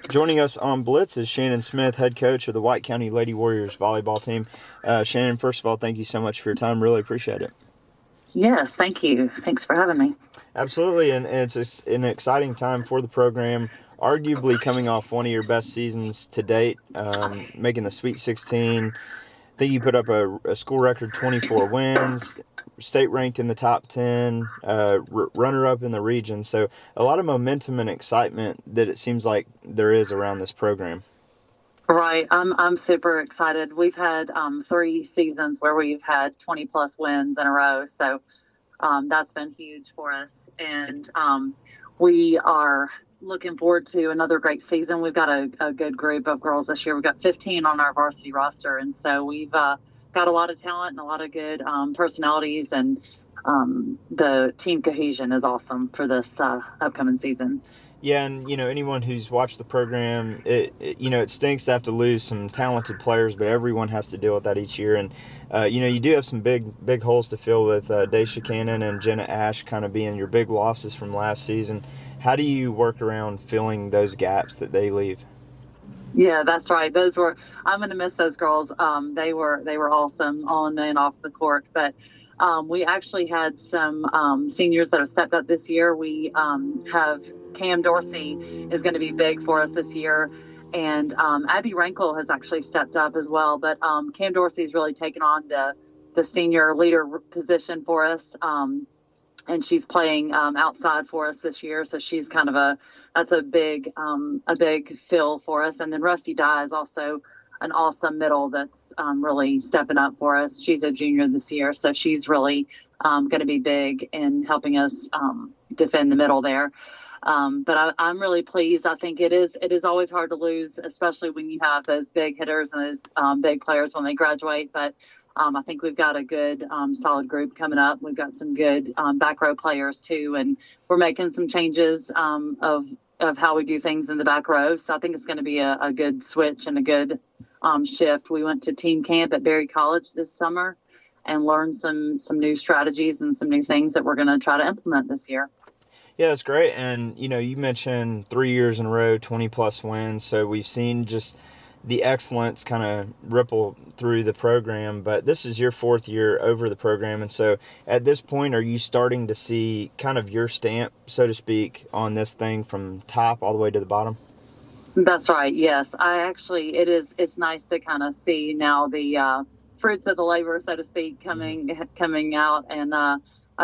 Joining us on Blitz is Shannon Smith, head coach of the White County Lady Warriors volleyball team. Shannon, first of all, thank you so much for your time. Really appreciate it. Yes, thank you. Thanks for having me. Absolutely, and it's an exciting time for the program. Arguably coming off one of your best seasons to date, making the Sweet 16. I think you put up a school record 24 wins, state ranked in the top 10, runner up in the region. So a lot of momentum and excitement that it seems like there is around this program. Right, I'm super excited. We've had 3 seasons where we've had 20 plus wins in a row, so that's been huge for us, and we are looking forward to another great season. We've got a good group of girls this year. We've got 15 on our varsity roster, and so we've got a lot of talent and a lot of good personalities, and the team cohesion is awesome for this upcoming season. Yeah, and anyone who's watched the program, it stinks to have to lose some talented players, but everyone has to deal with that each year. And you do have some big holes to fill with Daisha Cannon and Jenna Ash kind of being your big losses from last season. How do you work around filling those gaps that they leave? Yeah, that's right. I'm going to miss those girls. They were awesome on and off the court. But we actually had some seniors that have stepped up this year. We have Cam Dorsey is going to be big for us this year, and Abby Rankle has actually stepped up as well. But Cam Dorsey's really taken on the senior leader position for us. And she's playing outside for us this year. So she's kind of that's a big fill for us. And then Rusty Dye is also an awesome middle that's really stepping up for us. She's a junior this year, so she's really going to be big in helping us defend the middle there. But I'm really pleased. I think it is always hard to lose, especially when you have those big hitters and those big players when they graduate. But I think we've got a good, solid group coming up. We've got some good back row players too, and we're making some changes of how we do things in the back row. So I think it's going to be a good switch and a good shift. We went to team camp at Berry College this summer and learned some new strategies and some new things that we're going to try to implement this year. Yeah, that's great. And you mentioned 3 years in a row, 20 plus wins. So we've seen just the excellence kind of ripple through the program, but this is your fourth year over the program. And so at this point, are you starting to see kind of your stamp, so to speak, on this thing from top all the way to the bottom? That's right. Yes, it's nice to kind of see now the fruits of the labor, so to speak, coming out. And I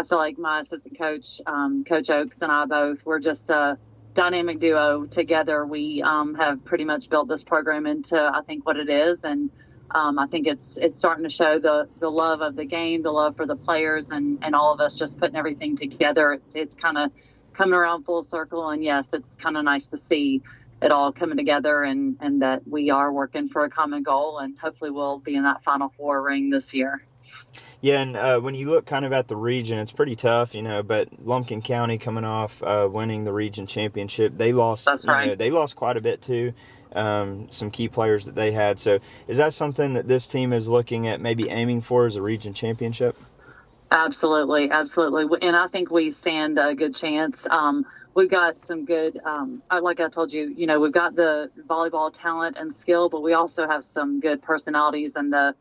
feel like my assistant coach, Coach Oakes, and I both were just a dynamic duo together. We have pretty much built this program into, I think, what it is, and I think it's starting to show the love of the game, the love for the players, and all of us just putting everything together. It's kind of coming around full circle, and yes, it's kind of nice to see it all coming together, and that we are working for a common goal, and hopefully we'll be in that Final Four ring this year. Yeah, and when you look kind of at the region, it's pretty tough, but Lumpkin County coming off winning the region championship, they lost, That's right. they lost quite a bit too, some key players that they had. So is that something that this team is looking at maybe aiming for as a region championship? Absolutely, absolutely, and I think we stand a good chance. We've got some good, like I told you, we've got the volleyball talent and skill, but we also have some good personalities and the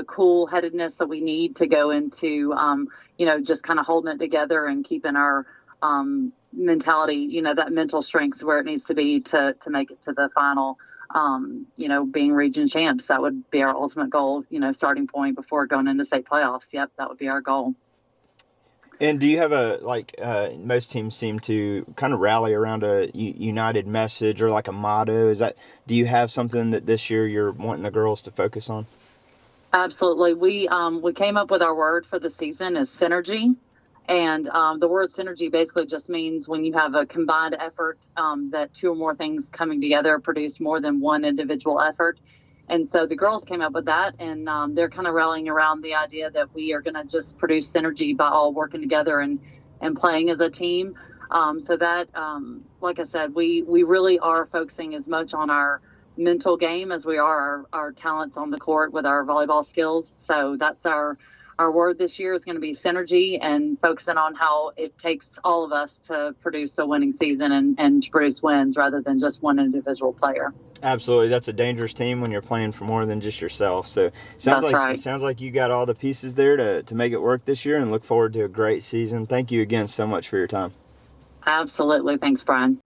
cool headedness that we need to go into, just kind of holding it together and keeping our mentality, that mental strength where it needs to be to make it to the final. Being region champs, that would be our ultimate goal, starting point before going into state playoffs. Yep, that would be our goal. And do you have most teams seem to kind of rally around a united message or like a motto? Do you have something that this year you're wanting the girls to focus on? Absolutely. We came up with our word for the season is synergy. And the word synergy basically just means when you have a combined effort, that two or more things coming together produce more than one individual effort. And so the girls came up with that, and they're kind of rallying around the idea that we are going to just produce synergy by all working together and playing as a team. So that, like I said, we really are focusing as much on our mental game as we are our talents on the court with our volleyball skills. So that's our our word this year is going to be synergy and focusing on how it takes all of us to produce a winning season and to produce wins rather than just one individual player. Absolutely, that's a dangerous team when you're playing for more than just yourself. So That's right. it sounds like you got all the pieces there to make it work this year, and look forward to a great season. Thank you again so much for your time. Absolutely. Thanks, Brian.